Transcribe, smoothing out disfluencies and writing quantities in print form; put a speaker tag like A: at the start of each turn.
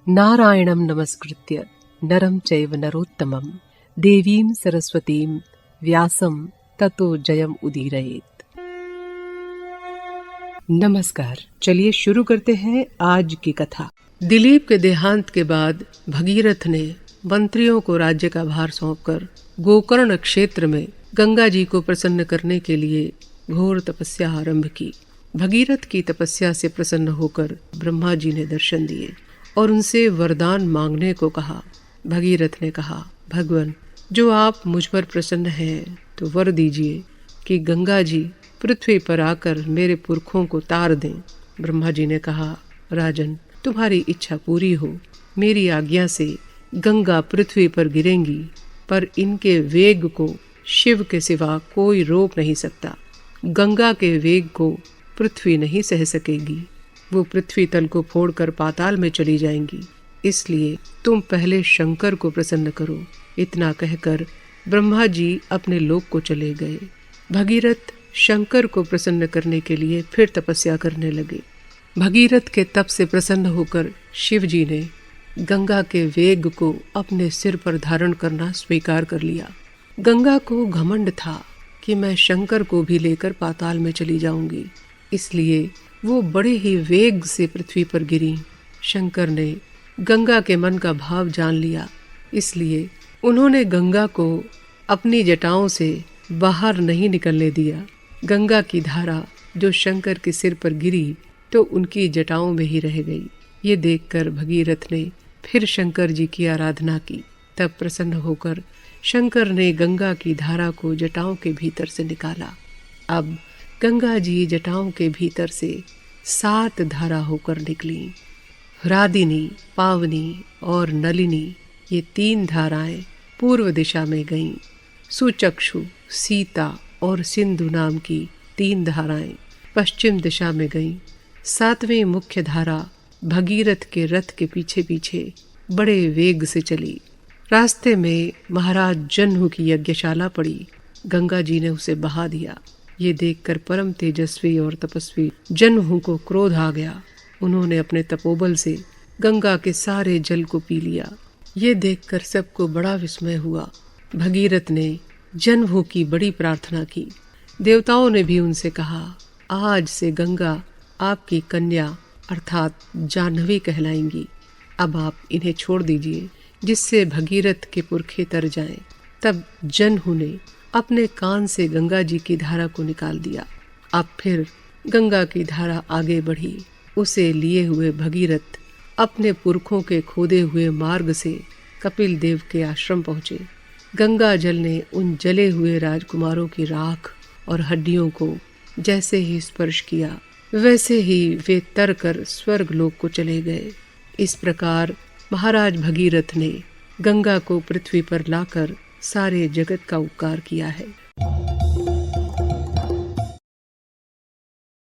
A: नारायणं नमस्कृत्य नरं चैव नरोत्तमं देवीं सरस्वतीं व्यासं ततो जयम उदीरयेत्। नमस्कार, चलिए शुरू करते हैं आज की कथा। दिलीप के देहांत के बाद भगीरथ ने मंत्रियों को राज्य का भार सौंपकर गोकर्ण क्षेत्र में गंगा जी को प्रसन्न करने के लिए घोर तपस्या आरंभ की। भगीरथ की तपस्या से प्रसन्न होकर ब्रह्मा जी ने दर्शन दिए और उनसे वरदान मांगने को कहा। भगीरथ ने कहा, भगवान, जो आप मुझ पर प्रसन्न हैं तो वर दीजिए कि गंगा जी पृथ्वी पर आकर मेरे पुरखों को तार दें। ब्रह्मा जी ने कहा, राजन, तुम्हारी इच्छा पूरी हो। मेरी आज्ञा से गंगा पृथ्वी पर गिरेंगी, पर इनके वेग को शिव के सिवा कोई रोक नहीं सकता। गंगा के वेग को पृथ्वी नहीं सह सकेगी, वो पृथ्वी तल को फोड़कर पाताल में चली जाएंगी। इसलिए तुम पहले शंकर को प्रसन्न करो। इतना कहकर ब्रह्मा जी अपने लोक को चले गए। भगीरथ शंकर को प्रसन्न करने के लिए फिर तपस्या करने लगे। भगीरथ के तप से प्रसन्न होकर शिव जी ने गंगा के वेग को अपने सिर पर धारण करना स्वीकार कर लिया। गंगा को घमंड था कि मैं शंकर को भी लेकर पाताल में चली जाऊंगी, इसलिए वो बड़े ही वेग से पृथ्वी पर गिरी। शंकर ने गंगा के मन का भाव जान लिया, इसलिए उन्होंने गंगा को अपनी जटाओं से बाहर नहीं निकलने दिया। गंगा की धारा जो शंकर के सिर पर गिरी तो उनकी जटाओं में ही रह गई। ये देखकर भगीरथ ने फिर शंकर जी की आराधना की। तब प्रसन्न होकर शंकर ने गंगा की धारा को जटाओं के भीतर से निकाला। अब गंगा जी जटाओं के भीतर से 7 धारा होकर निकली। ह्रादिनी, पावनी और नलिनी, ये 3 धाराएं पूर्व दिशा में गईं। सुचक्षु, सीता और सिंधु नाम की 3 धाराएं पश्चिम दिशा में गईं। 7वीं मुख्य धारा भगीरथ के रथ के पीछे पीछे बड़े वेग से चली। रास्ते में महाराज जन्हु की यज्ञशाला पड़ी। गंगा जी ने उसे बहा दिया। ये देखकर परम तेजस्वी और तपस्वी जन्हु को क्रोध आ गया। उन्होंने अपने तपोबल से गंगा के सारे जल को पी लिया। ये देखकर सबको बड़ा विस्मय हुआ। भगीरथ ने जन्हु की बड़ी प्रार्थना की। देवताओं ने भी उनसे कहा, आज से गंगा आपकी कन्या अर्थात जाह्नवी कहलाएंगी। अब आप इन्हें छोड़ दीजिए, जिससे भगीरथ के पुरखे तर जाएं। तब जन्हु ने अपने कान से गंगा जी की धारा को निकाल दिया। अब फिर गंगा की धारा आगे बढ़ी। उसे लिए हुए भगीरथ अपने पुरखों के खोदे हुए मार्ग से कपिल देव के आश्रम पहुँचे। गंगा जल ने उन जले हुए राजकुमारों की राख और हड्डियों को जैसे ही स्पर्श किया, वैसे ही वे तरकर स्वर्ग लोक को चले गए। इस प्रकार महाराज भगीरथ ने गंगा को पृथ्वी पर लाकर सारे जगत का उपकार किया है।